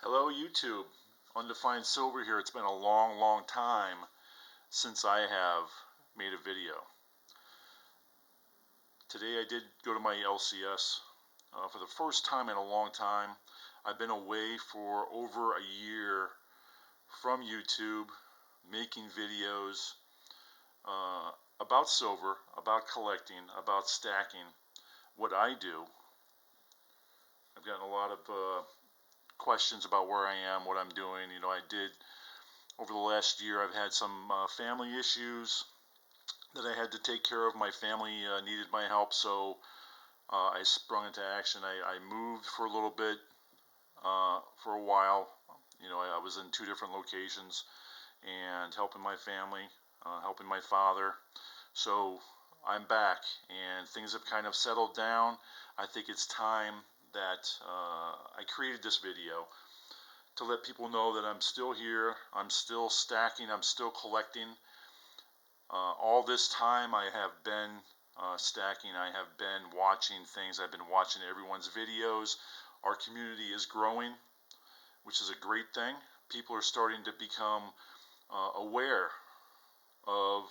Hello YouTube, Undefined Silver here. It's been a long time since I have made a video. Today I did go to my LCS for the first time in a long time. I've been away for over a year from YouTube, making videos about silver, about collecting, about stacking, what I do. I've gotten a lot of questions about where I am, what I'm doing. I did over the last year, I've had some family issues that I had to take care of. My family needed my help, so I sprung into action. I moved for a little bit, for a while. I was in two different locations and helping my family, helping my father. So I'm back, and things have kind of settled down. I think it's time that I created this video to let people know that I'm still here, I'm still stacking, I'm still collecting. All this time I have been stacking, I have been watching things, I've been watching everyone's videos. Our community is growing, which is a great thing. People are starting to become aware of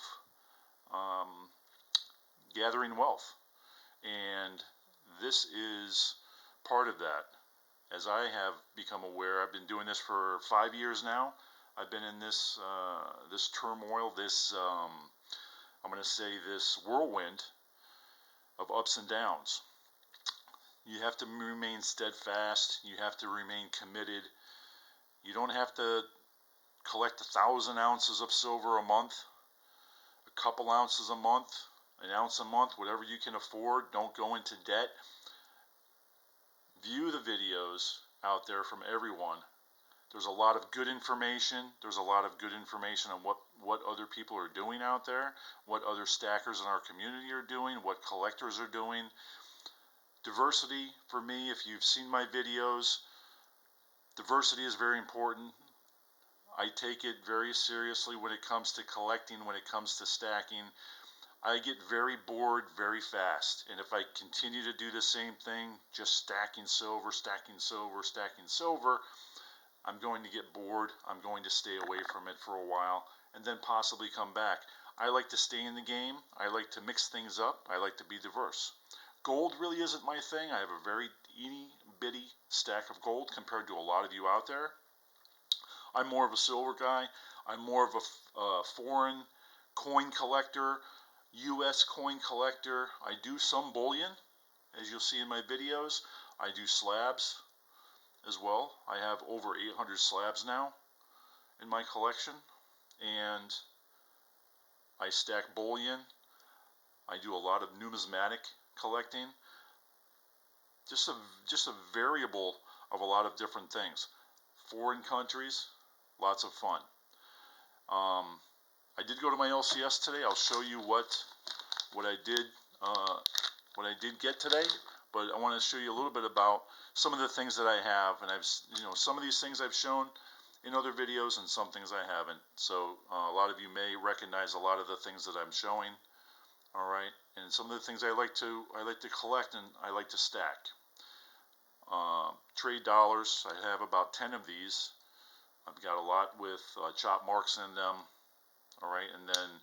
gathering wealth, and this is part of that. As I have become aware, I've been doing this for 5 years now. I've been in this this turmoil, this I'm going to say this whirlwind of ups and downs. You have to remain steadfast. You have to remain committed. You don't have to collect 1,000 ounces of silver a month, a couple ounces a month, an ounce a month, whatever you can afford. Don't go into debt. View the videos out there from everyone. There's a lot of good information. There's a lot of good information on what other people are doing out there, what other stackers in our community are doing, what collectors are doing. Diversity, for me, if you've seen my videos, diversity is very important. I take it very seriously when it comes to collecting, when it comes to stacking. I get very bored very fast, and if I continue to do the same thing, just stacking silver, stacking silver, stacking silver, I'm going to get bored. I'm going to stay away from it for a while and then possibly come back. I like to stay in the game. I like to mix things up. I like to be diverse. Gold really isn't my thing. I have a very itty bitty stack of gold compared to a lot of you out there. I'm more of a silver guy. I'm more of a foreign coin collector, US coin collector. I do some bullion, as you'll see in my videos. I do slabs as well. I have over 800 slabs now in my collection, and I stack bullion. I do a lot of numismatic collecting. Just a variable of a lot of different things. Foreign countries, lots of fun. I did go to my LCS today. I'll show you what I did get today, but I want to show you a little bit about some of the things that I have, and some of these things I've shown in other videos and some things I haven't. So a lot of you may recognize a lot of the things that I'm showing. All right, and some of the things I like to collect and I like to stack. Trade dollars. I have about 10 of these. I've got a lot with chop marks in them. All right, and then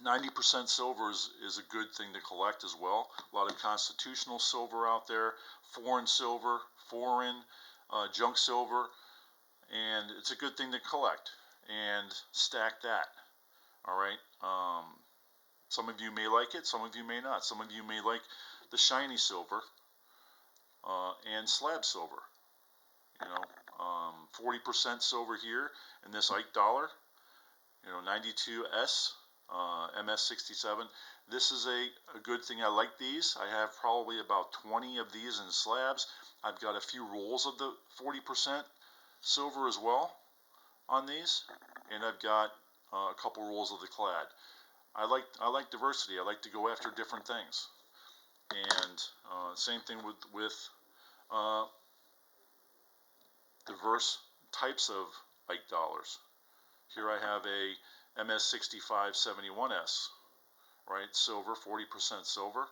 90% silver is a good thing to collect as well. A lot of constitutional silver out there, foreign silver, foreign junk silver, and it's a good thing to collect and stack that. All right. Some of you may like it, some of you may not. Some of you may like the shiny silver and slab silver. 40% silver here in this Ike dollar. 92S, MS67. This is a good thing. I like these. I have probably about 20 of these in slabs. I've got a few rolls of the 40% silver as well on these, and I've got a couple rolls of the clad. I like diversity. I like to go after different things, and same thing with diverse types of Ike dollars. Here I have a MS6571S, right? Silver, 40% silver.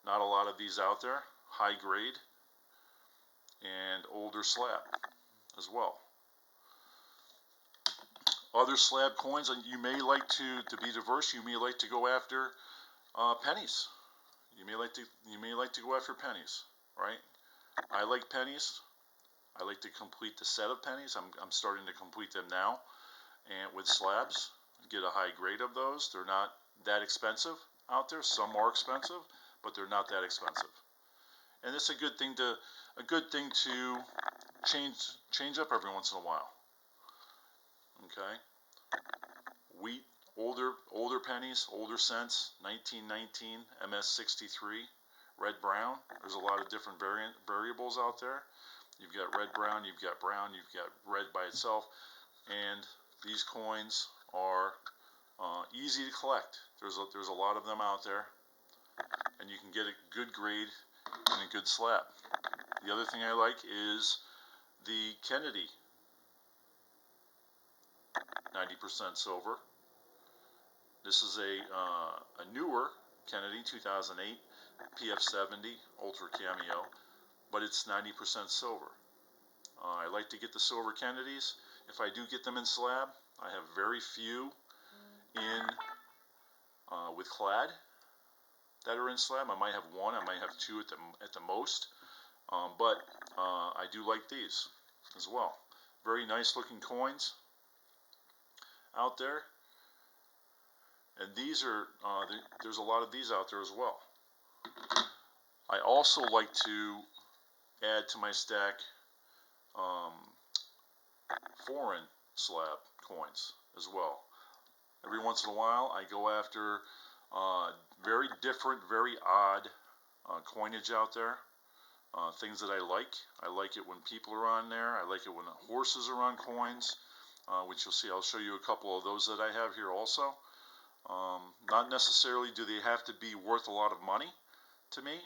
Not a lot of these out there. High grade. And older slab as well. Other slab coins, and you may like to be diverse. You may like to go after pennies. You may like to go after pennies, right? I like pennies. I like to complete the set of pennies. I'm starting to complete them now, and with slabs, get a high grade of those. They're not that expensive out there. Some are expensive, but they're not that expensive. And it's a good thing to change up every once in a while. Okay, wheat, older pennies, older cents, 1919 MS63, red brown. There's a lot of different variables out there. You've got red brown, you've got brown, you've got red by itself, and these coins are easy to collect. There's a lot of them out there, and you can get a good grade and a good slab. The other thing I like is the Kennedy 90% silver. This is a newer Kennedy 2008 PF70 Ultra Cameo, but it's 90% silver. I like to get the silver Kennedys. If I do get them in slab, I have very few in with clad that are in slab. I might have one, I might have two at the most, but I do like these as well. Very nice looking coins out there, and these are there's a lot of these out there as well. I also like to add to my stack foreign slab coins as well. Every once in a while, I go after very different, very odd coinage out there. Things that I like. I like it when people are on there. I like it when horses are on coins, which you'll see. I'll show you a couple of those that I have here also. Not necessarily do they have to be worth a lot of money to me.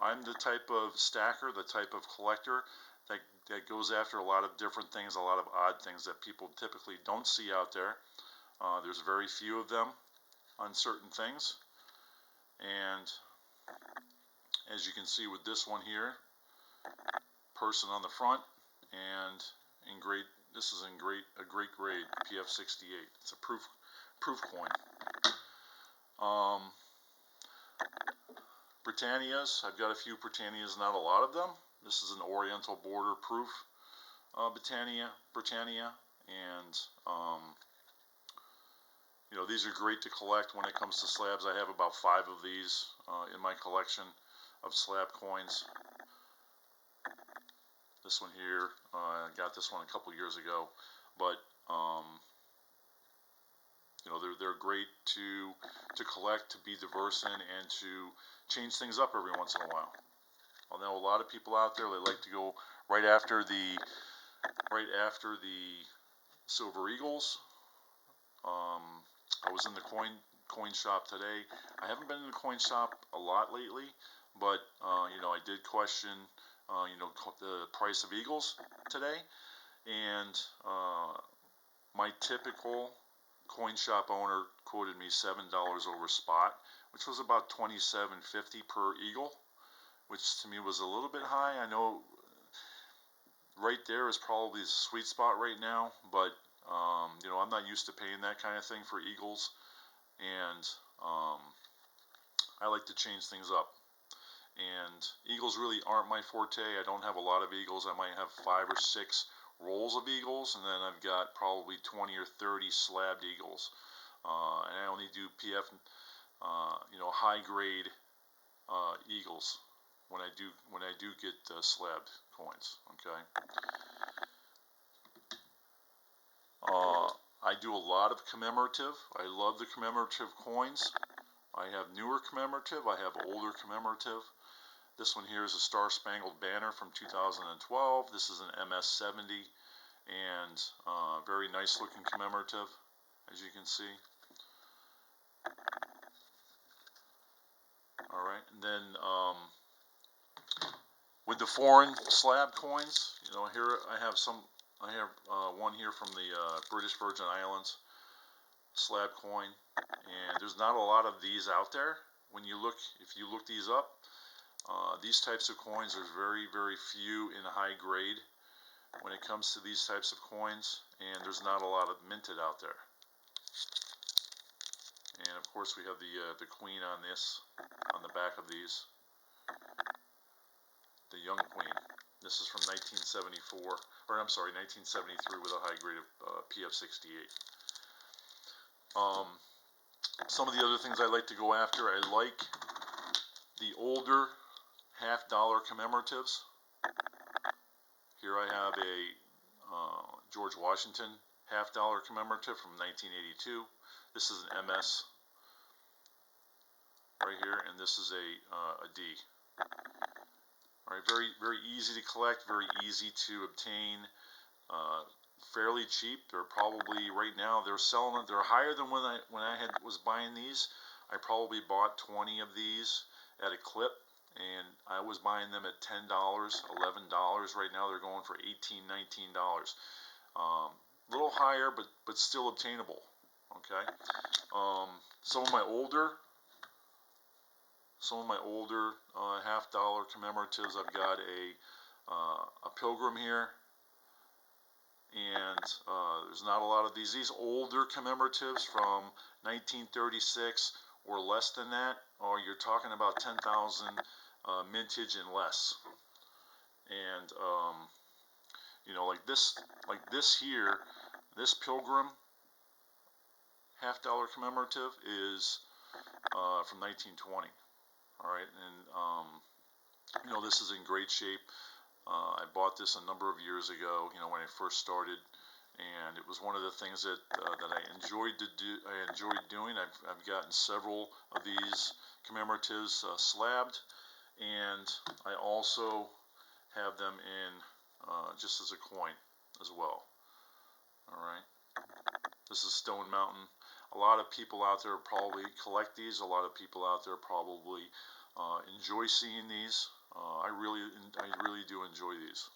I'm the type of stacker, the type of collector that goes after a lot of different things, a lot of odd things that people typically don't see out there. There's very few of them on certain things, and as you can see with this one here, person on the front, and in great. This is in a great grade, PF68. It's a proof coin. Britannias. I've got a few Britannias, not a lot of them. This is an Oriental Border proof Britannia, and you know, these are great to collect when it comes to slabs. I have about 5 of these in my collection of slab coins. This one here, I got this one a couple years ago, but you know, they're great to collect, to be diverse in, and to change things up every once in a while. I know a lot of people out there, they like to go right after the Silver Eagles. I was in the coin shop today. I haven't been in the coin shop a lot lately, but you know, I did question you know, the price of Eagles today, and my typical coin shop owner quoted me $7 over spot, which was about $27.50 per Eagle, which to me was a little bit high. I know right there is probably the sweet spot right now, but you know, I'm not used to paying that kind of thing for Eagles, and I like to change things up. And Eagles really aren't my forte. I don't have a lot of Eagles. I might have 5 or 6 rolls of Eagles, and then I've got probably 20 or 30 slabbed Eagles. And I only do PF, you know, high grade Eagles when I do get slabbed coins. Okay. I do a lot of commemorative. I love the commemorative coins. I have newer commemorative. I have older commemorative. This one here is a Star Spangled Banner from 2012. This is an MS70, and very nice looking commemorative, as you can see. All right, and then with the foreign slab coins, you know, here I have one here from the British Virgin Islands slab coin, and there's not a lot of these out there. When you look, if you look these up, These types of coins are very, very few in high grade when it comes to these types of coins, and there's not a lot of minted out there. And of course we have the queen on this, on the back of these, the young queen. This is from 1974, or I'm sorry, 1973 with a high grade of PF68. Some of the other things I like to go after, I like the older half-dollar commemoratives. Here I have a George Washington half-dollar commemorative from 1982. This is an MS right here, and this is a D. All right, very, very easy to collect, very easy to obtain, fairly cheap. They're probably right now they're selling it. They're higher than when I was buying these. I probably bought 20 of these at a clip, and I was buying them at $10, $11. Right now they're going for $18, $19. A little higher, but still obtainable. Okay. Some of my older half-dollar commemoratives. I've got a Pilgrim here, and there's not a lot of these. These older commemoratives from 1936 or less than that, or you're talking about 10,000 mintage and less. And you know, like this here, this Pilgrim half-dollar commemorative is from 1920. All right, and you know, this is in great shape. I bought this a number of years ago, you know, when I first started, and it was one of the things that I enjoyed doing. I've gotten several of these commemoratives slabbed, and I also have them in just as a coin as well. All right, this is Stone Mountain. A lot of people out there probably collect these. A lot of people out there probably enjoy seeing these. I really do enjoy these.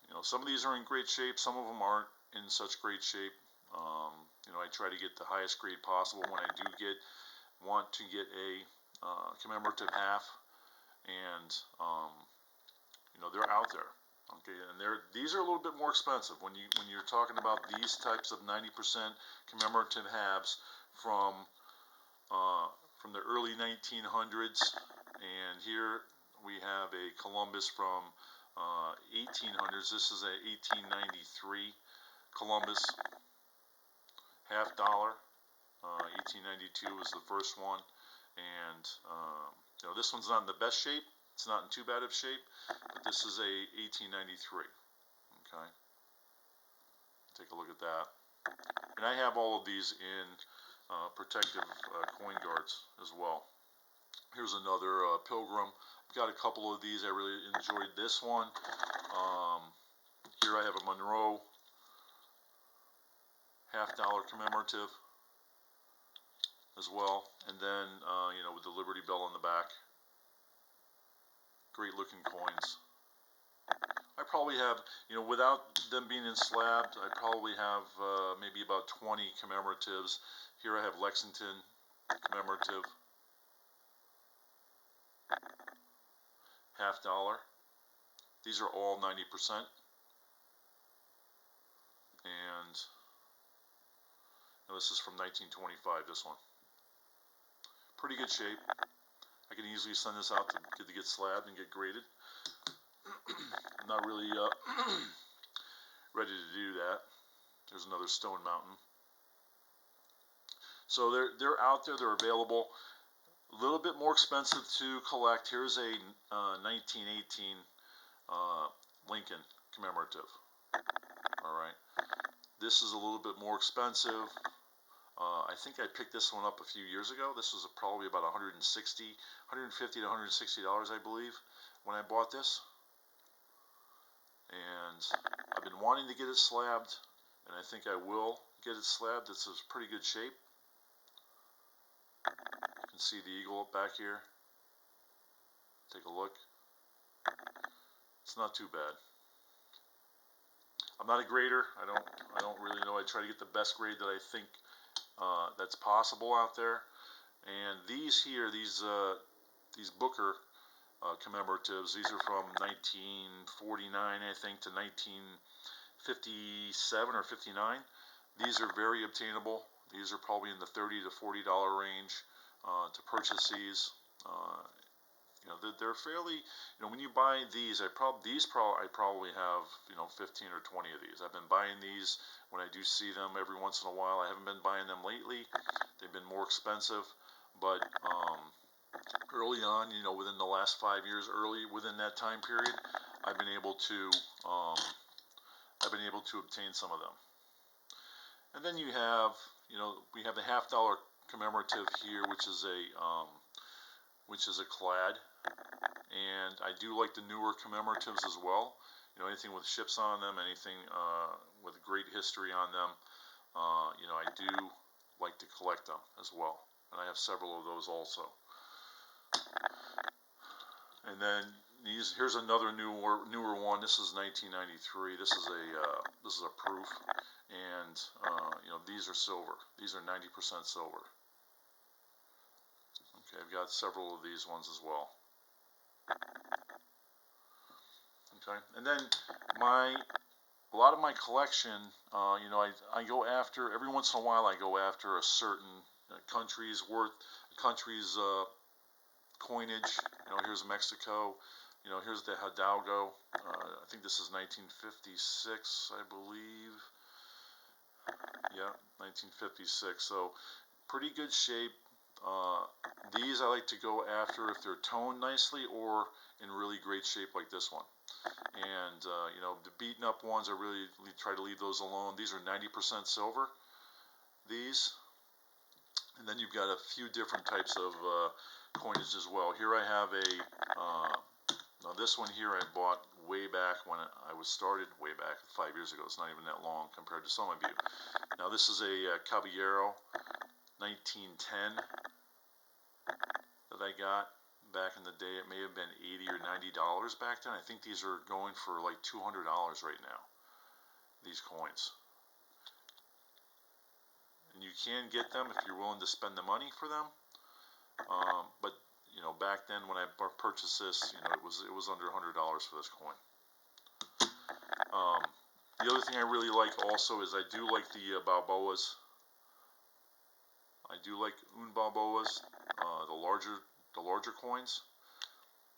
You know, some of these are in great shape. Some of them aren't in such great shape. You know, I try to get the highest grade possible when I do want to get a commemorative half, and you know, they're out there. Okay, and these are a little bit more expensive when you're talking about these types of 90% commemorative halves from the early 1900s, and here we have a Columbus from 1800s. This is a 1893 Columbus half dollar. 1892 was the first one, and you know, this one's not in the best shape. It's not in too bad of shape, but this is a 1893. Okay, take a look at that. And I have all of these in protective coin guards as well. Here's another Pilgrim. I've got a couple of these. I really enjoyed this one. Here I have a Monroe half-dollar commemorative as well, and then you know, with the Liberty Bell on the back. Great looking coins. I probably have, you know, without them being enslabbed, I probably have maybe about 20 commemoratives. Here I have Lexington commemorative, half dollar. These are all 90%, and this is from 1925. This one, pretty good shape. I can easily send this out to get slabbed and get graded. I'm not really ready to do that. There's another Stone Mountain. So they're out there. They're available. A little bit more expensive to collect. Here's a 1918 Lincoln commemorative. All right. This is a little bit more expensive. I think I picked this one up a few years ago. This was probably about $150 to $160, I believe, when I bought this. And I've been wanting to get it slabbed, and I think I will get it slabbed. It's in pretty good shape. You can see the eagle up back here. Take a look. It's not too bad. I'm not a grader. I don't really know. I try to get the best grade that I think that's possible out there. And these here, these these Booker commemoratives. These are from 1949, I think, to 1957 or 59. These are very obtainable. These are probably in the $30 to $40 range to purchase these. They're fairly, when you buy these, I probably have, 15 or 20 of these. I've been buying these when I do see them every once in a while. I haven't been buying them lately. They've been more expensive, but early on, within the last 5 years, within that time period, I've been able to obtain some of them. And then you have, we have the $50 commemorative here, which is a clad, and I do like the newer commemoratives as well. Anything with ships on them, anything with great history on them. I do like to collect them as well, and I have several of those also. And then here's another newer one. This is 1993. This is a proof, and these are silver. These are 90% silver. Okay, I've got several of these ones as well. Okay, and then a lot of my collection, I go after, every once in a while I go after a certain country's coinage. Here's Mexico. Here's the Hidalgo. I think this is 1956, I believe. Yeah, 1956. So pretty good shape. These I like to go after if they're toned nicely or in really great shape like this one. And the beaten up ones, I really try to leave those alone. These are 90% silver. These. And then you've got a few different types of coinage as well. Here I have now this one here I bought way back when I was started, way back 5 years ago. It's not even that long compared to some of you. Now this is a Caballero 1910 that I got back in the day. It may have been $80 or $90 back then. I think these are going for like $200 right now, these coins. And you can get them if you're willing to spend the money for them. But back then when I purchased this, it was under $100 for this coin. The other thing I really like also is I do like the Balboas. I do like un Balboas, the larger coins,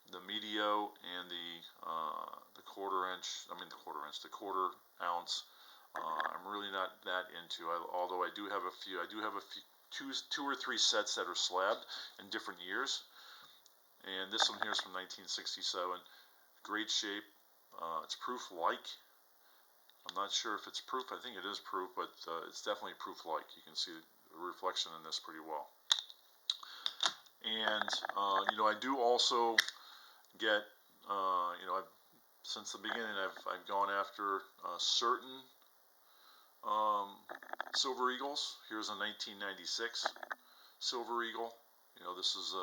the medio and the quarter ounce. I'm really not that into. Although I do have a few. Two or three sets that are slabbed in different years. And this one here is from 1967. Great shape. It's proof-like. I'm not sure if it's proof. I think it is proof, but it's definitely proof-like. You can see the reflection in this pretty well. And I do also get. Since the beginning, I've gone after certain Silver Eagles. Here's a 1996 Silver Eagle. This is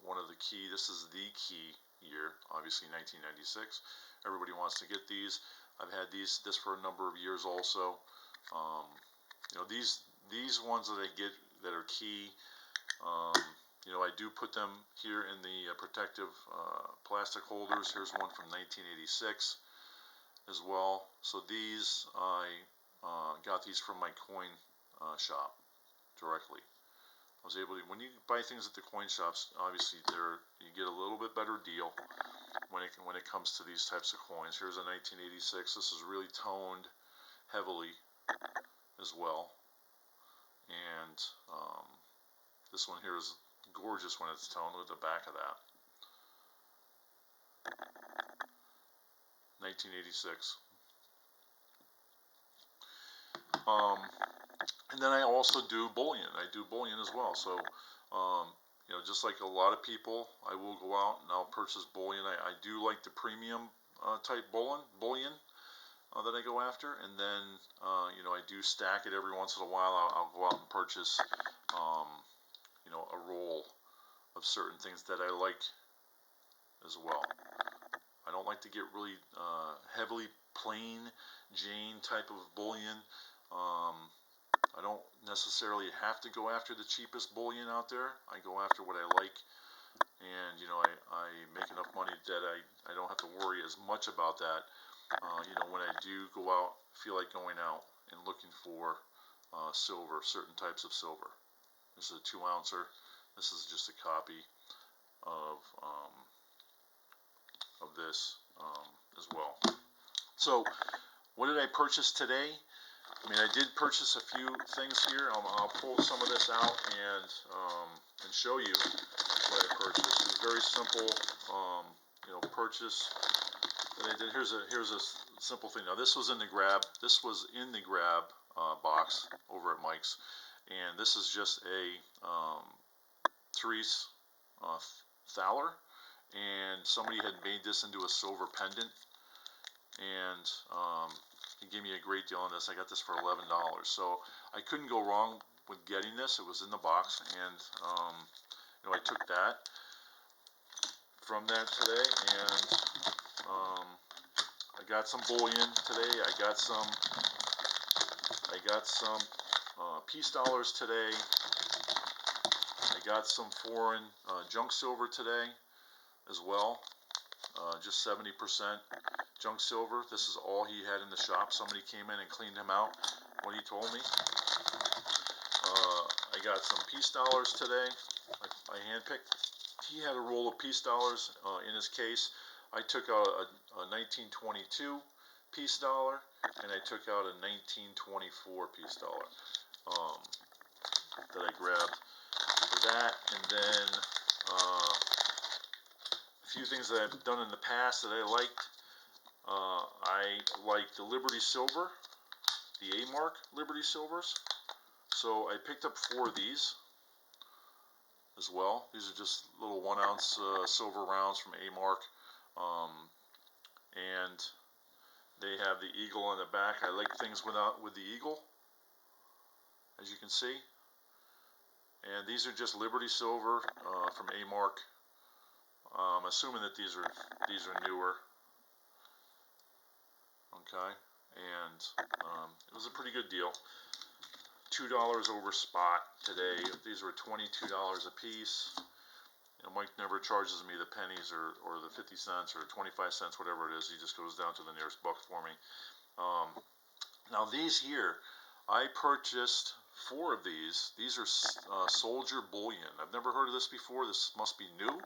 one of the key. This is the key year, obviously 1996. Everybody wants to get these. I've had this for a number of years also. These ones that I get that are key. I do put them here in the protective plastic holders. Here's one from 1986 as well. So these I got these from my coin shop directly. I was able to, when you buy things at the coin shops, obviously you get a little bit better deal when it comes to these types of coins. Here's a 1986. This is really toned heavily as well, and this one here is gorgeous when it's toned. With the back of that, 1986. And then I also do bullion. I do bullion as well. So, just like a lot of people, I will go out and I'll purchase bullion. I do like the premium type bullion that I go after. And then, I do stack it every once in a while. I'll go out and purchase, a roll of certain things that I like as well. I don't like to get really heavily plain Jane type of bullion. I don't necessarily have to go after the cheapest bullion out there. I go after what I like, and I make enough money that I don't have to worry as much about that. When I do go out, feel like going out and looking for silver, certain types of silver. This is a 2 ouncer. This is just a copy of this as well. So, what did I purchase today? I mean, I did purchase a few things here. I'll pull some of this out and show you what I purchased. It's a very simple, purchase that I did. Here's a simple thing. Now, this was in the Grab. This was in the Grab box over at Mike's, and this is just a Therese Thaler, and somebody had made this into a silver pendant, and he gave me a great deal on this. I got this for $11, so I couldn't go wrong with getting this. It was in the box, and I took that from that today, and I got some bullion today. I got some peace dollars today. I got some foreign junk silver today as well, just 70% junk silver. This is all he had in the shop. Somebody came in and cleaned him out, what he told me. I got some peace dollars today. I handpicked. He had a roll of peace dollars in his case. I took out a 1922 peace dollar, and I took out a 1924 peace dollar that I grabbed for that. And then a few things that I've done in the past that I liked. I like the Liberty Silver, the A-Mark Liberty Silvers. So I picked up 4 of these as well. These are just little 1 ounce silver rounds from A-Mark. And they have the eagle on the back. I like things with the eagle, as you can see. And these are just Liberty Silver from A-Mark. I'm assuming that these are newer. Okay, and it was a pretty good deal. $2 over spot today. These were $22 a piece. Mike never charges me the pennies or the 50 cents or 25 cents, whatever it is. He just goes down to the nearest buck for me. Now these here, I purchased 4 of these. These are Soldier Bullion. I've never heard of this before. This must be new.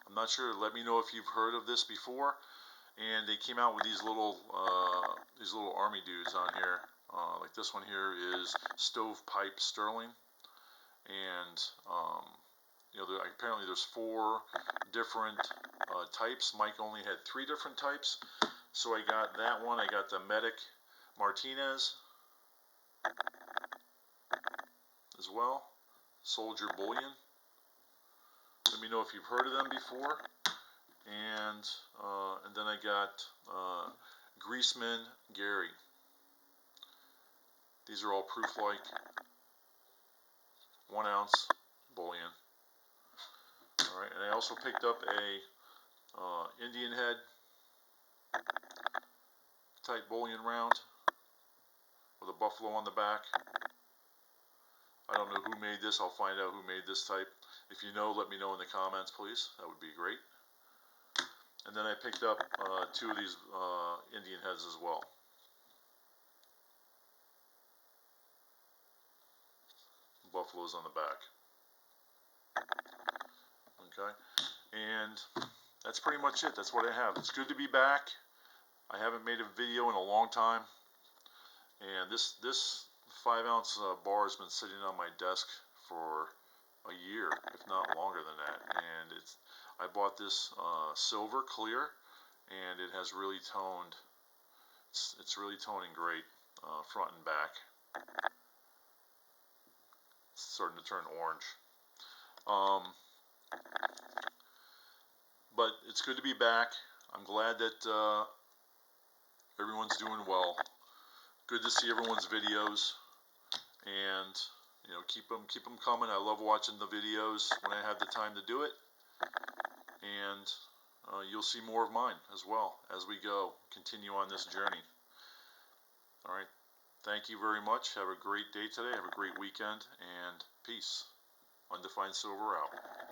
I'm not sure. Let me know if you've heard of this before. And they came out with these little army dudes on here. Like this one here is Stovepipe Sterling, and apparently there's 4 different types. Mike only had 3 different types, so I got that one. I got the Medic Martinez as well, Soldier Bullion. Let me know if you've heard of them before. And then I got Greaseman Gary. These are all proof-like 1 ounce bullion. All right, and I also picked up a Indian head type bullion round with a buffalo on the back. I don't know who made this. I'll find out who made this type. If you know, let me know in the comments, please. That would be great. And then I picked up 2 of these Indian heads as well. Buffaloes on the back. Okay, and that's pretty much it. That's what I have. It's good to be back. I haven't made a video in a long time, and this 5 ounce bar has been sitting on my desk for a year, if not longer than that. And I bought this silver clear, and it has really toned. It's really toning great, front and back. It's starting to turn orange. But it's good to be back. I'm glad that everyone's doing well. Good to see everyone's videos, and keep them coming. I love watching the videos when I have the time to do it, and you'll see more of mine as well as we continue on this journey. All right, thank you very much. Have a great day today. Have a great weekend, and peace. Undefined Silver out.